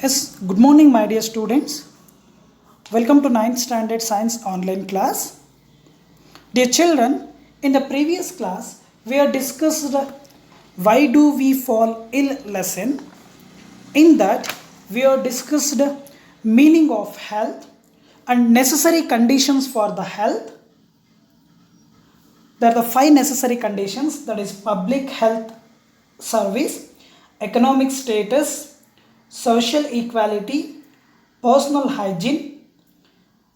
Yes, good morning, my dear students. Welcome to ninth Standard Science online class. Dear children, in the previous class, we have discussed why do we fall ill lesson. In that, we have discussed meaning of health and necessary conditions for the health. There are the five necessary conditions, that is public health service, economic status, social equality, personal hygiene.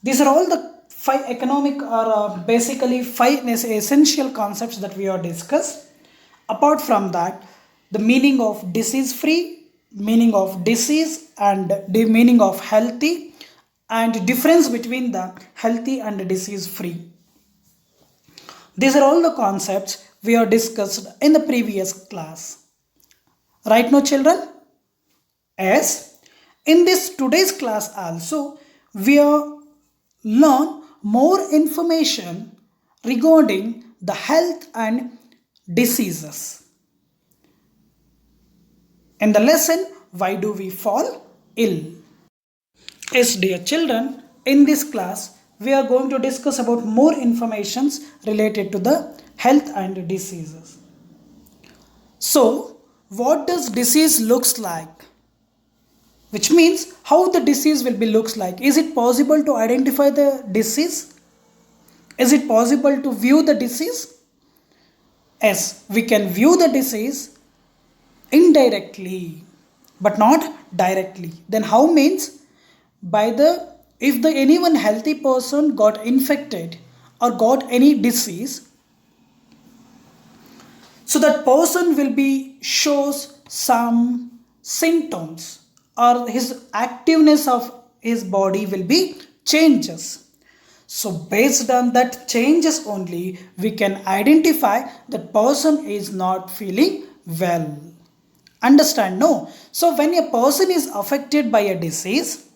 These are all the five economic or basically five essential concepts that we have discussed. Apart from that, the meaning of disease free, meaning of disease, and the meaning of healthy, and difference between the healthy and disease free. These are all the concepts we have discussed in the previous class. Right now, children? Yes. In this today's class also, we will learn more information regarding the health and diseases. In the lesson, why do we fall ill? Yes, dear children, in this class, we are going to discuss about more informations related to the health and diseases. So, what does disease looks like? Which means how the disease will be looks like. Is it possible to identify the disease? Is it possible to view the disease? Yes, we can view the disease indirectly, but not directly. Then how means by the if the anyone healthy person got infected or got any disease, so that person will be shows some symptoms or his activeness of his body will be changes. So based on that changes only, we can identify that person is not feeling well. Understand? No. So when a person is affected by a disease,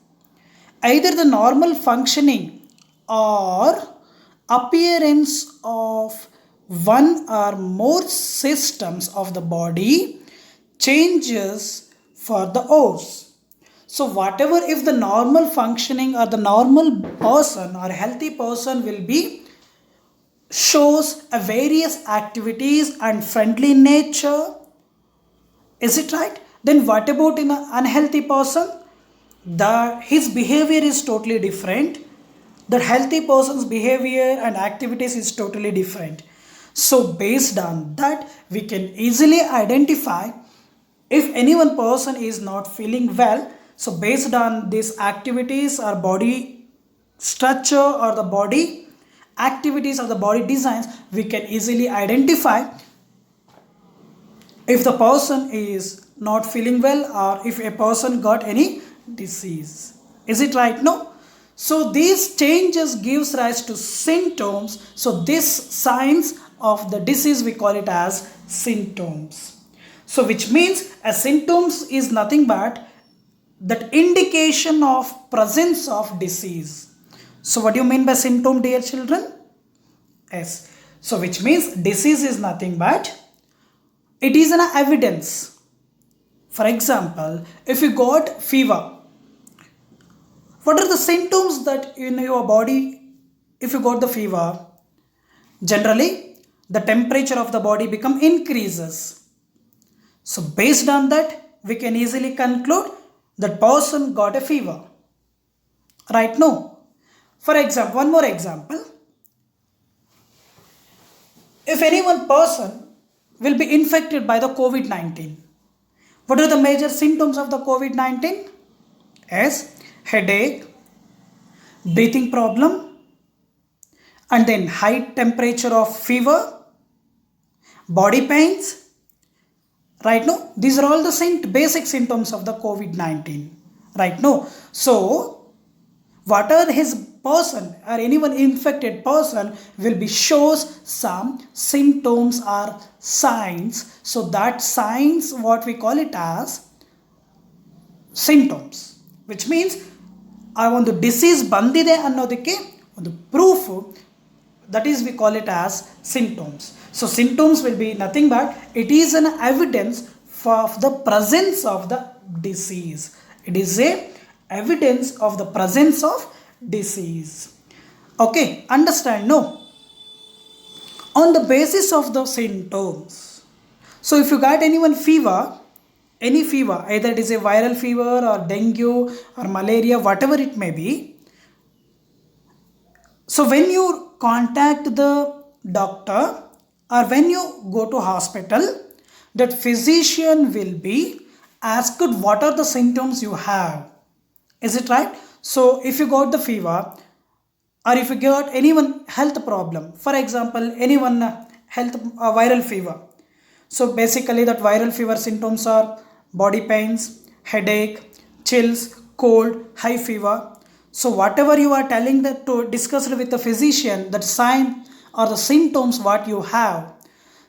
either the normal functioning or appearance of one or more systems of the body changes for the worse. So whatever if the normal functioning or the normal person or healthy person will be shows a various activities and friendly nature, is it right? Then what about in an unhealthy person? His behavior is totally different. The healthy person's behavior and activities is totally different. So based on that, we can easily identify if any one person is not feeling well. So based on these activities or body structure or the body activities or the body designs, we can easily identify if the person is not feeling well or if a person got any disease. Is it right? No. So these changes gives rise to symptoms. So this signs of the disease we call it as symptoms. So which means a symptoms is nothing but that indication of presence of disease. So what do you mean by symptom, dear children? Yes. So which means disease is nothing but it is an evidence. For example, if you got fever, what are the symptoms that in your body if you got the fever? Generally, the temperature of the body become increases. So based on that, we can easily conclude that person got a fever. Right? No. For example, one more example. If any one person will be infected by the COVID-19, what are the major symptoms of the COVID-19? Yes, headache, breathing problem, and then high temperature of fever, body pains. Right now, these are all the basic symptoms of the COVID-19. Right now, so what are his person or anyone infected person will be shows some symptoms or signs. So that signs what we call it as symptoms, which means ಆ ಒಂದು disease ಬಂದಿದೆ ಅನ್ನೋದಕ್ಕೆ ಒಂದು proof, that is we call it as symptoms. So symptoms will be nothing but it is an evidence of the presence of the disease. It is a evidence of the presence of disease. Okay, understand? No. On the basis of the symptoms. So if you got anyone fever, any fever, either it is a viral fever or dengue or malaria, whatever it may be. So when you contact the doctor or when you go to hospital, that physician will be asked what are the symptoms you have. Is it right? So if you got the fever or if you got anyone health problem, for example, anyone health viral fever. So basically that viral fever symptoms are body pains, headache, chills, cold, high fever. So whatever you are telling that to discuss with the physician, that sign or the symptoms what you have.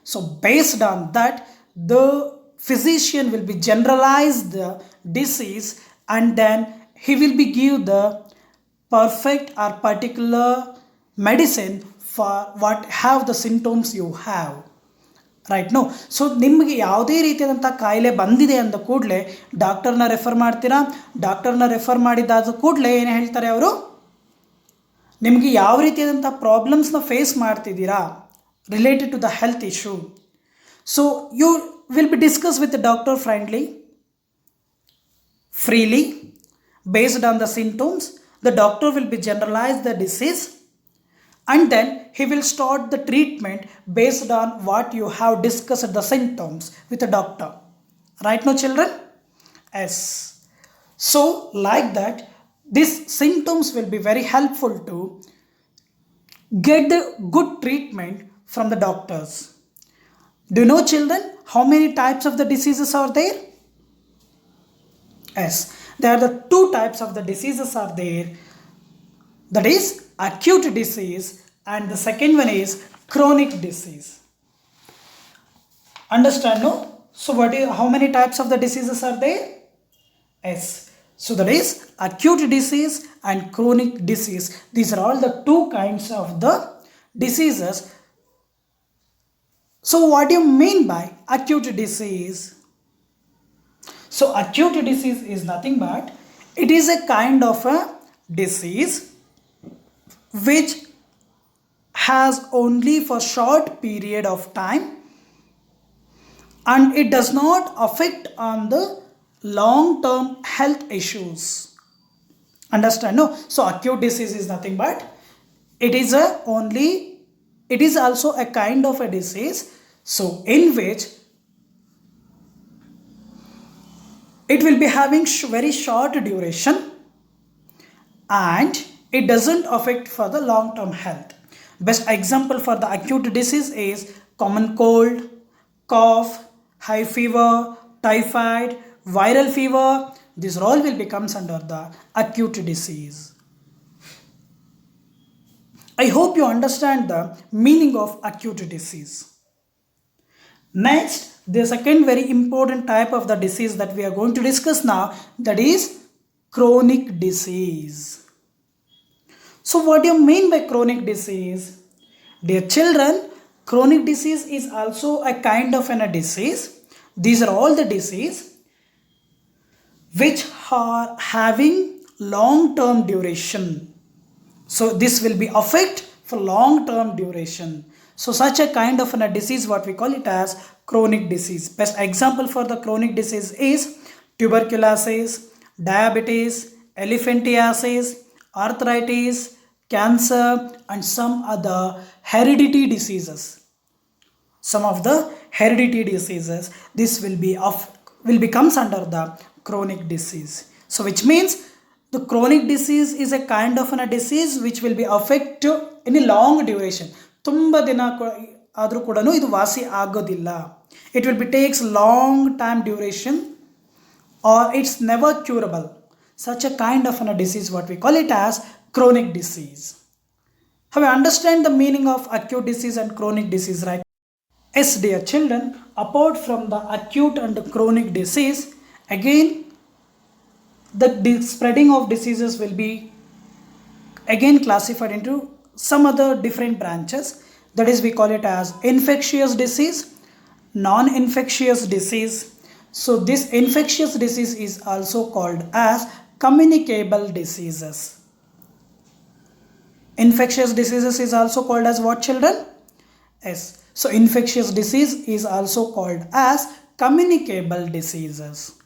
So based on that, the physician will be generalize the disease and then he will be give the perfect or particular medicine for what have the symptoms you have. Right no. So ನಿಮಗೆ ಯಾವುದೇ ರೀತಿಯಾದಂಥ ಕಾಯಿಲೆ ಬಂದಿದೆ ಅಂದ ಕೂಡಲೇ ಡಾಕ್ಟರ್ನ refer ಮಾಡ್ತೀರಾ. ಡಾಕ್ಟರ್ನ ರೆಫರ್ ಮಾಡಿದಾದ ಕೂಡಲೇ ಏನು ಹೇಳ್ತಾರೆ ಅವರು, ನಿಮಗೆ ಯಾವ ರೀತಿಯಾದಂಥ ಪ್ರಾಬ್ಲಮ್ಸ್ನ ಫೇಸ್ ಮಾಡ್ತಿದ್ದೀರಾ related to the health issue. So you will be discuss with the doctor freely based on the symptoms. The doctor will be generalize the disease and then he will start the treatment based on what you have discussed the symptoms with the doctor. Right now children? Yes. So like that, these symptoms will be very helpful to get the good treatment from the doctors. Do you know children how many types of the diseases are there? Yes, there are the two types of the diseases are there. That is acute disease and the second one is chronic disease. Understand no? So how many types of the diseases are there? Yes. So that is acute disease and chronic disease. These are all the two kinds of the diseases. So what do you mean by acute disease? So acute disease is nothing but it is a kind of a disease which has only for short period of time and it does not affect on the long term health issues. Understand no? So acute disease is nothing but it is also a kind of a disease, so in which it will be having very short duration and it doesn't affect for the long term health. Best example for the acute disease is common cold, cough, high fever, typhoid, viral fever. These all will becomes under the acute disease. I hope you understand the meaning of acute disease. Next, the second very important type of the disease that we are going to discuss now, that is chronic disease. So what do you mean by chronic disease? Dear children, chronic disease is also a kind of a disease. These are all the disease which are having long term duration. So this will be affect for long term duration. So such a kind of a disease, what we call it as chronic disease. Best example for the chronic disease is tuberculosis, diabetes, elephantiasis, arthritis, cancer and some other hereditary diseases. Some of the hereditary diseases, this will becomes under the chronic disease. So which means the chronic disease is a kind of a disease which will be affect in a long duration. ತುಂಬ ದಿನ ಆದರೂ ಕೂಡ ಇದು ವಾಸಿ ಆಗೋದಿಲ್ಲ. It will be takes long time duration or it's never curable. Such a kind of a disease, what we call it as chronic disease. Have you understand the meaning of acute disease and chronic disease, right? Yes, dear children, apart from the acute and the chronic disease, again the spreading of diseases will be again classified into some other different branches. That is, we call it as infectious disease, non-infectious disease, So this infectious disease is also called as communicable diseases. Infectious diseases is also called as what, children? Yes. So infectious disease is also called as communicable diseases.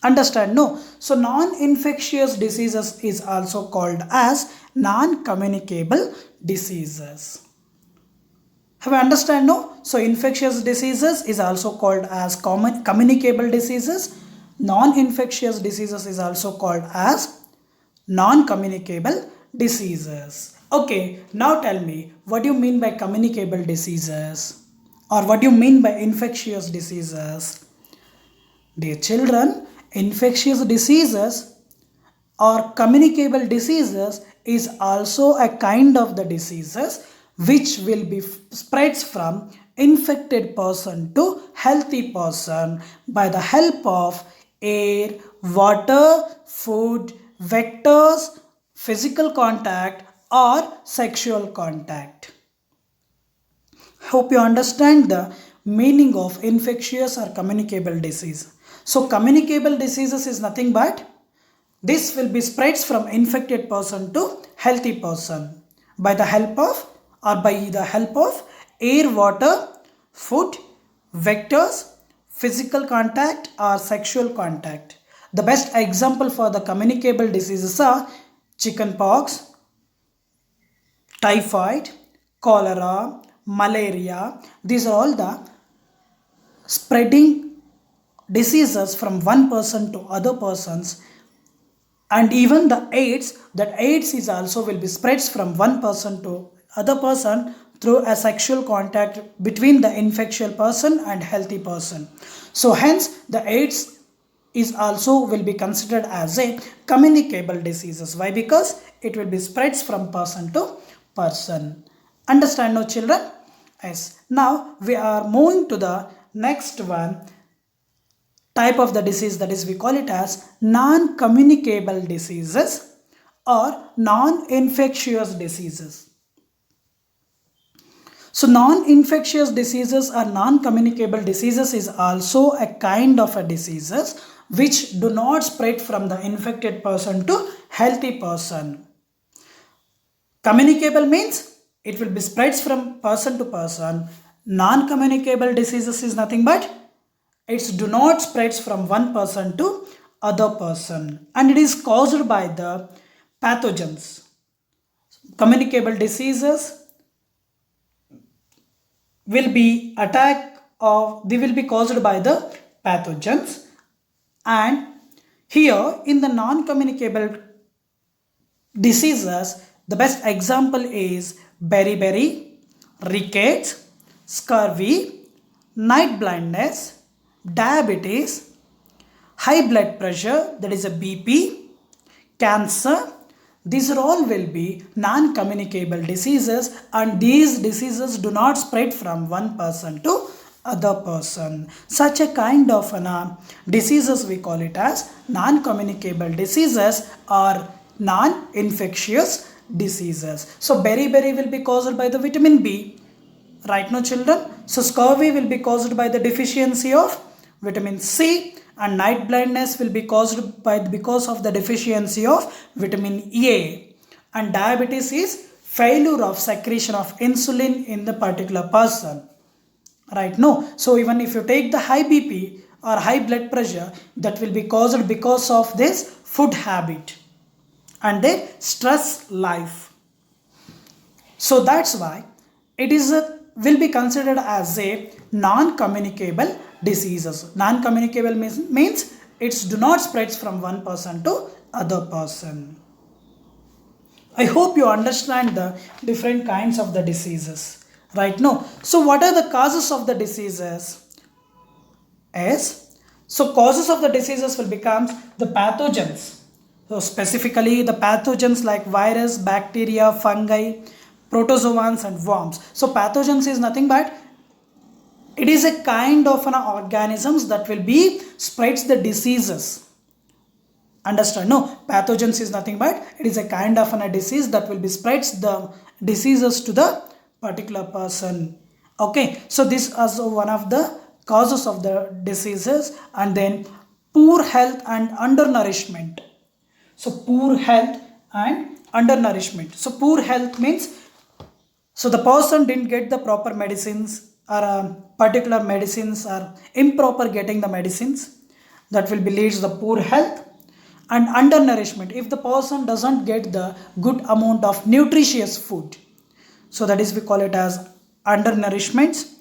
Understand? No. So non-infectious diseases is also called as non-communicable diseases. Have I understand? No. So infectious diseases is also called as communicable diseases. Non-infectious diseases is also called as non-communicable diseases. Okay, now tell me, what do you mean by communicable diseases? Or what do you mean by infectious diseases? Dear children, infectious diseases or communicable diseases is also a kind of the diseases which will be spreads from infected person to healthy person by the help of air, water, food, vectors, physical contact or sexual contact. Hope you understand the meaning of infectious or communicable disease. So communicable diseases is nothing but this will be spreads from infected person to healthy person by the help of air, water, food, vectors, physical contact or sexual contact. The best example for the communicable diseases are chickenpox, typhoid, cholera, malaria. These are all the spreading diseases from one person to other persons. And even the AIDS, that AIDS is also will be spreads from one person to other person through a sexual contact between the infectious person and healthy person. So hence the AIDS is also will be considered as a communicable diseases. Why? Because it will be spreads from person to person. Understand, no, children? Yes. Now we are moving to the next one type of the disease, that is we call it as non-communicable diseases or non-infectious diseases. So non-infectious diseases or non-communicable diseases is also a kind of a diseases which do not spread from the infected person to healthy person. Communicable means it will be spreads from person to person. Non-communicable diseases is nothing but it do not spreads from one person to other person and it is caused by the pathogens. Communicable diseases will be attack or they will be caused by the pathogens, and here in the non-communicable diseases the best example is beriberi, rickets, scurvy, night blindness, diabetes, high blood pressure, that is a BP, cancer. These are all will be non-communicable diseases and these diseases do not spread from one person to other person. Such a kind of diseases we call it as non-communicable diseases or non-infectious diseases. So beriberi will be caused by the vitamin B. Right now, children? So scurvy will be caused by the deficiency of vitamin C and night blindness will be caused by because of the deficiency of vitamin A, and diabetes is failure of secretion of insulin in the particular person. Right? No. So even if you take the high BP or high blood pressure, that will be caused because of this food habit and their stress life. So that's why it is will be considered as a non-communicable diseases. Non-communicable means it do not spreads from one person to other person. I hope you understand the different kinds of the diseases. Right now, so what are the causes of the diseases? So causes of the diseases will become the pathogens. So specifically the pathogens like virus, bacteria, fungi, protozoans and worms. So pathogens is nothing but it is a kind of an organisms that will be spreads the diseases. Understand? No, pathogens is nothing but it is a kind of a disease that will be spreads the diseases to the particular person. Okay, so this is one of the causes of the diseases, and then poor health and undernourishment. So poor health and undernourishment. So poor health means, so the person didn't get the proper medicines, or particular medicines, or improper getting the medicines, that will be leads the poor health. And undernourishment, if the person doesn't get the good amount of nutritious food, so that is we call it as undernourishment.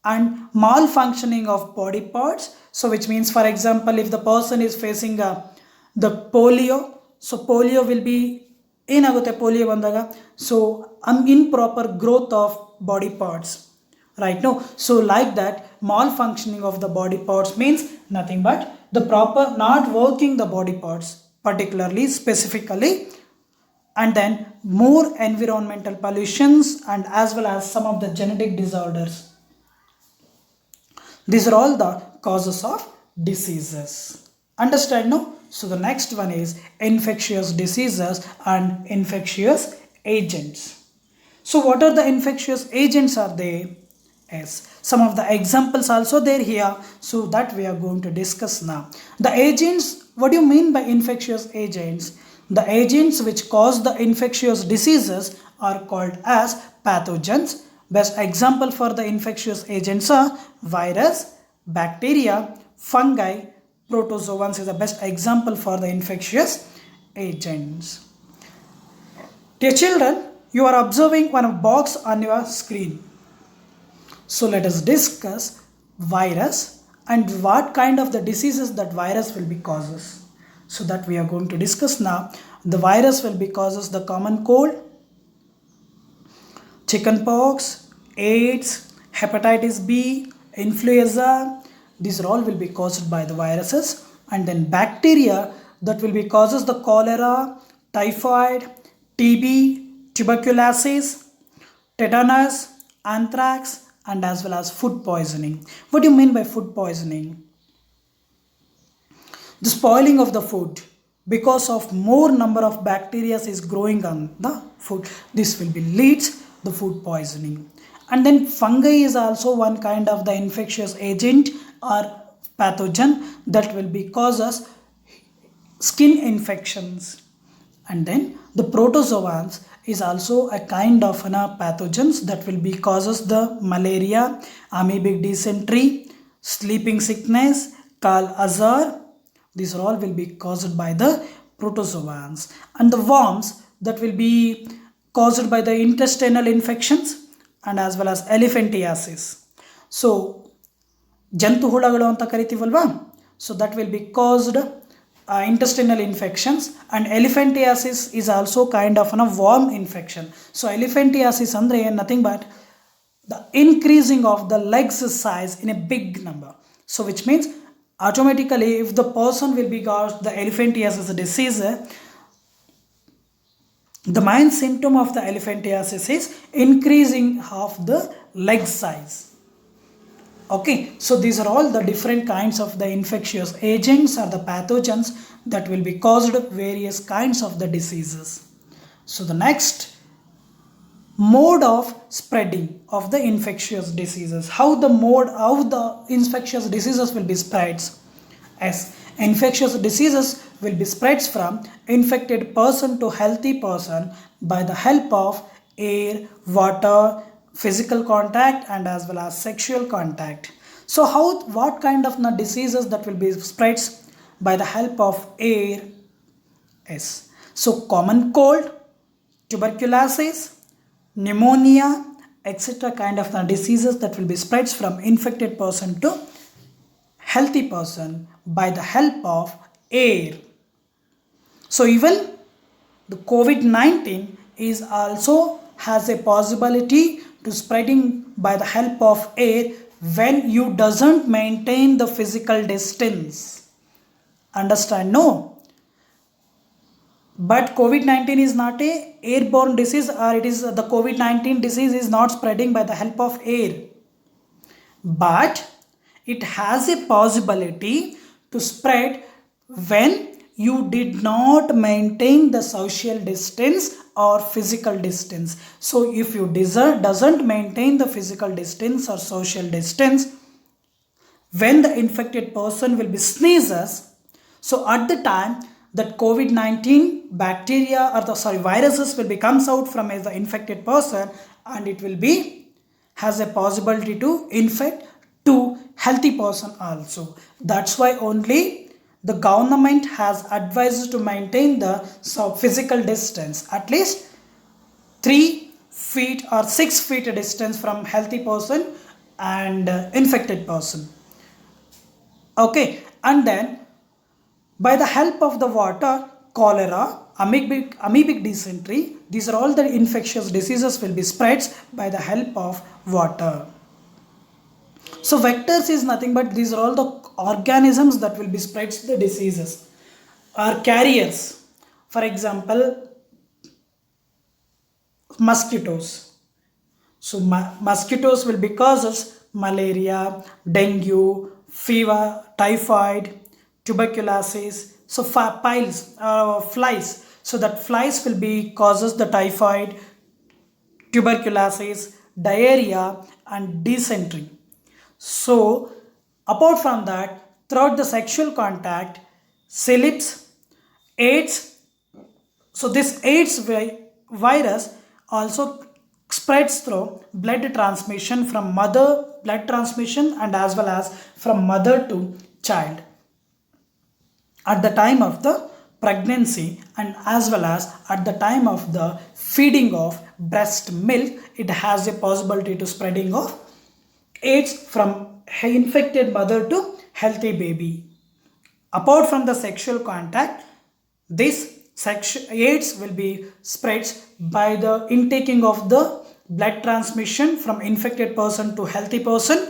And malfunctioning of body parts, so which means, for example, if the person is facing the polio, so polio will be ಏನಾಗುತ್ತೆ polio ಬಂದಾಗ, so improper growth of body parts, right? No, so like that malfunctioning of the body parts means nothing but the proper not working the body parts particularly specifically. And then more environmental pollutions, and as well as some of the genetic disorders. These are all the causes of diseases. Understand, no? So the next one is infectious diseases and infectious agents. So what are the infectious agents are they? Yes, some of the examples also there here, so that we are going to discuss now. The agents, what do you mean by infectious agents? The agents which cause the infectious diseases are called as pathogens. Best example for the infectious agents are virus, bacteria, fungi, protozoans is the best example for the infectious agents. Dear children, you are observing one box on your screen. So let us discuss virus and what kind of the diseases that virus will be causes. So that we are going to discuss now. The virus will be causes the common cold, chickenpox, AIDS, hepatitis B, influenza. These all will be caused by the viruses. And then bacteria, that will be causes the cholera, typhoid, TB, tuberculosis, tetanus, anthrax, and as well as food poisoning. What do you mean by food poisoning? The spoiling of the food because of more number of bacteria is growing on the food. This will be leads the food poisoning. And then fungi is also one kind of the infectious agent or pathogen that will be causes skin infections. And then the protozoans is also a kind of pathogens that will be causes the malaria, amoebic dysentery, sleeping sickness, Kal Azar. These all will be caused by the protozoans. And the worms, that will be caused by the intestinal infections and as well as elephantiasis. So ಜಂತು ಹುಳಗಳು ಅಂತ ಕರಿತೀವಲ್ವಾ, so that will be caused intestinal infections. And elephantiasis is also kind of a worm infection. So elephantiasis andre nothing but the increasing of the legs size in a big number. So which means automatically if the person will be got the elephantiasis disease, the main symptom of the elephantiasis is increasing of the leg size. Okay, so these are all the different kinds of the infectious agents or the pathogens that will be caused various kinds of the diseases. So the next mode of spreading of the infectious diseases. How the infectious diseases will be spread? As infectious diseases will be spread from infected person to healthy person by the help of air, water, physical contact, and as well as sexual contact. So what kind of diseases that will be spread by the help of air? Yes, so common cold, tuberculosis, pneumonia, etc. kind of diseases that will be spread from infected person to healthy person by the help of air. So even the COVID-19 is also has a possibility to spreading by the help of air when you doesn't maintain the physical distance. Understand, no? But COVID-19 is not a airborne disease, or it is the COVID-19 disease is not spreading by the help of air, but it has a possibility to spread when you did not maintain the social distance or physical distance. So if you doesn't maintain the physical distance or social distance, when the infected person will be sneezes, so at the time that COVID-19 bacteria or the viruses will be comes out from the infected person, and it will be has a possibility to infect to healthy person also. That's why only the government has advised to maintain the physical distance at least 3 feet or 6 feet distance from healthy person and infected person. Okay, and then by the help of the water, cholera, amoebic dysentery, these are all the infectious diseases will be spread by the help of water. So vectors is nothing but these are all the organisms that will be spread the diseases or carriers. For example, mosquitoes. So mosquitoes will be causes malaria, dengue, fever, typhoid, tuberculosis. So flies. So that flies will be causes the typhoid, tuberculosis, diarrhea, and dysentery. So apart from that, throughout the sexual contact, syphilis, AIDS. So this AIDS virus also spreads through blood transmission from blood transmission and as well as from mother to child at the time of the pregnancy and as well as at the time of the feeding of breast milk. It has a possibility to spreading of AIDS from infected mother to healthy baby. Apart from the sexual contact, this AIDS will be spread by the intaking of the blood transmission from infected person to healthy person,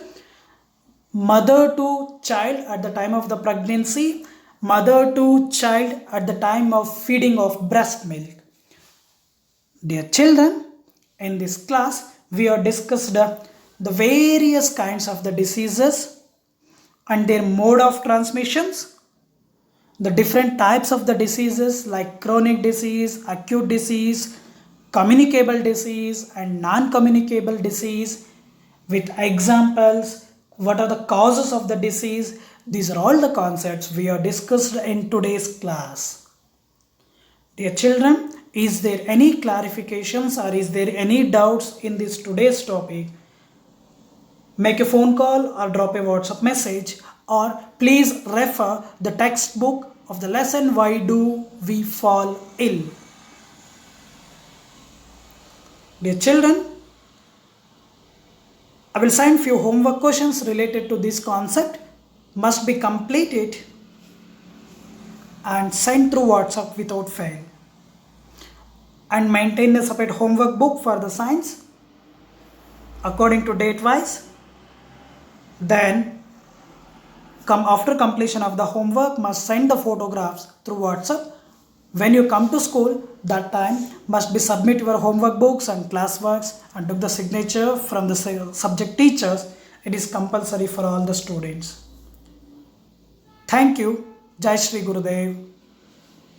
mother to child at the time of the pregnancy, mother to child at the time of feeding of breast milk. Dear children, in this class we have discussed the various kinds of the diseases and their mode of transmissions, the different types of the diseases like chronic disease, acute disease, communicable disease and non-communicable disease with examples, what are the causes of the disease. These are all the concepts we have discussed in today's class. Dear children, is there any clarifications or is there any doubts in this today's topic? Make a phone call or drop a WhatsApp message, or please refer the textbook of the lesson Why Do We Fall Ill? Dear children, I will send few homework questions related to this concept, must be completed and sent through WhatsApp without fail, and maintain a separate homework book for the science according to date wise. Then after completion of the homework, must send the photographs through WhatsApp. When you come to school, that time must be submit your homework books and classworks and took the signature from the subject teachers. It is compulsory for all the students. Thank you. Jai Shri Gurudev.